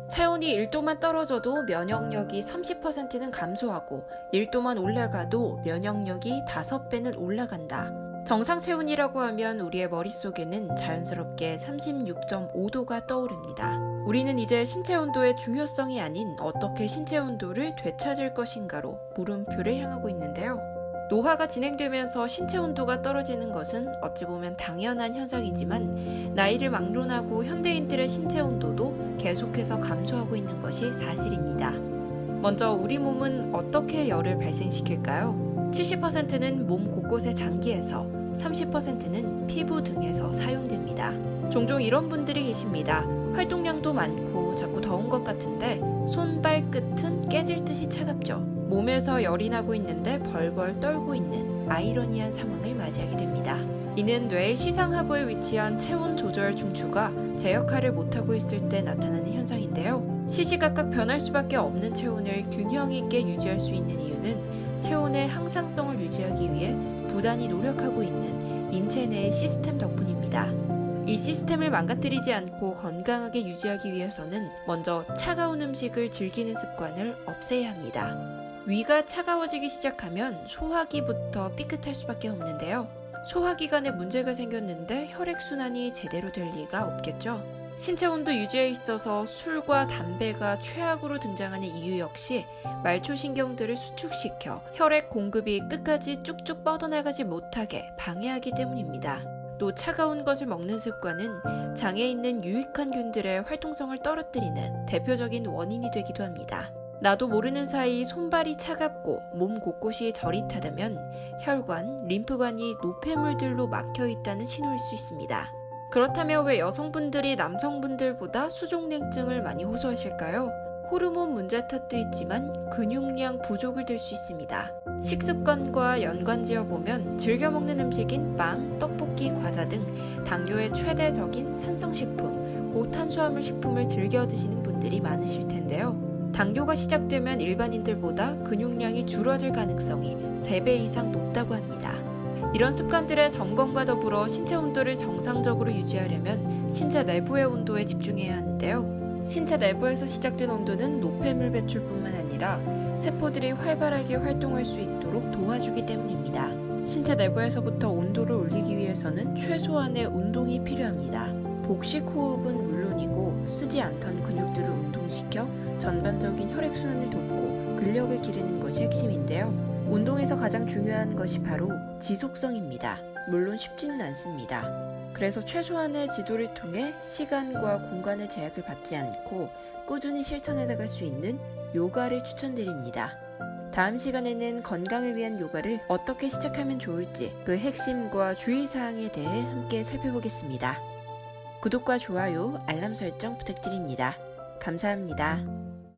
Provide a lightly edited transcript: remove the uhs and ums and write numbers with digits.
체온이 1도만 떨어져도 면역력이 30%는 감소하고 1도만 올라가도 면역력이 5배는 올라간다. 정상 체온이라고 하면 우리의 머릿속에는 자연스럽게 36.5도가 떠오릅니다. 우리는 이제 신체 온도의 중요성이 아닌 어떻게 신체 온도를 되찾을 것인가로 물음표를 향하고 있는데요. 노화가 진행되면서 신체 온도가 떨어지는 것은 어찌 보면 당연한 현상이지만 나이를 막론하고 현대인들의 신체 온도도 계속해서 감소하고 있는 것이 사실입니다. 먼저 우리 몸은 어떻게 열을 발생시킬까요? 70%는 몸 곳곳의 장기에서, 30%는 피부 등에서 사용됩니다. 종종 이런 분들이 계십니다. 활동량도 많고 자꾸 더운 것 같은데 손, 발끝은 깨질 듯이 차갑죠. 몸에서 열이 나고 있는데 벌벌 떨고 있는 아이러니한 상황을 맞이하게 됩니다. 이는 뇌의 시상하부에 위치한 체온 조절 중추가 제 역할을 못하고 있을 때 나타나는 현상인데요. 시시각각 변할 수밖에 없는 체온을 균형 있게 유지할 수 있는 이유는 체온의 항상성을 유지하기 위해 부단히 노력하고 있는 인체 내의 시스템 덕분입니다. 이 시스템을 망가뜨리지 않고 건강하게 유지하기 위해서는 먼저 차가운 음식을 즐기는 습관을 없애야 합니다. 위가 차가워지기 시작하면 소화기부터 삐끗할 수밖에 없는데요. 소화기관에 문제가 생겼는데 혈액순환이 제대로 될 리가 없겠죠. 신체 온도 유지에 있어서 술과 담배가 최악으로 등장하는 이유 역시 말초신경들을 수축시켜 혈액 공급이 끝까지 쭉쭉 뻗어나가지 못하게 방해하기 때문입니다. 또 차가운 것을 먹는 습관은 장에 있는 유익한 균들의 활동성을 떨어뜨리는 대표적인 원인이 되기도 합니다. 나도 모르는 사이 손발이 차갑고 몸 곳곳이 저릿하다면 혈관, 림프관이 노폐물들로 막혀 있다는 신호일 수 있습니다. 그렇다면 왜 여성분들이 남성분들보다 수족냉증을 많이 호소하실까요? 호르몬 문제 탓도 있지만 근육량 부족을 들 수 있습니다. 식습관과 연관지어 보면 즐겨 먹는 음식인 빵, 떡볶이, 과자 등 당뇨의 최대적인 산성식품, 고탄수화물 식품을 즐겨 드시는 분들이 많으실 텐데요. 당뇨가 시작되면 일반인들보다 근육량이 줄어들 가능성이 3배 이상 높다고 합니다. 이런 습관들의 점검과 더불어 신체 온도를 정상적으로 유지하려면 신체 내부의 온도에 집중해야 하는데요. 신체 내부에서 시작된 온도는 노폐물 배출뿐만 아니라 세포들이 활발하게 활동할 수 있도록 도와주기 때문입니다. 신체 내부에서부터 온도를 올리기 위해서는 최소한의 운동이 필요합니다. 복식 호흡은 물론이고 쓰지 않던 근육들을 운동시켜 전반적인 혈액순환을 돕고 근력을 기르는 것이 핵심인데요. 운동에서 가장 중요한 것이 바로 지속성입니다. 물론 쉽지는 않습니다. 그래서 최소한의 지도를 통해 시간과 공간의 제약을 받지 않고 꾸준히 실천해 나갈 수 있는 요가를 추천드립니다. 다음 시간에는 건강을 위한 요가를 어떻게 시작하면 좋을지 그 핵심과 주의사항에 대해 함께 살펴보겠습니다. 구독과 좋아요, 알람 설정 부탁드립니다. 감사합니다.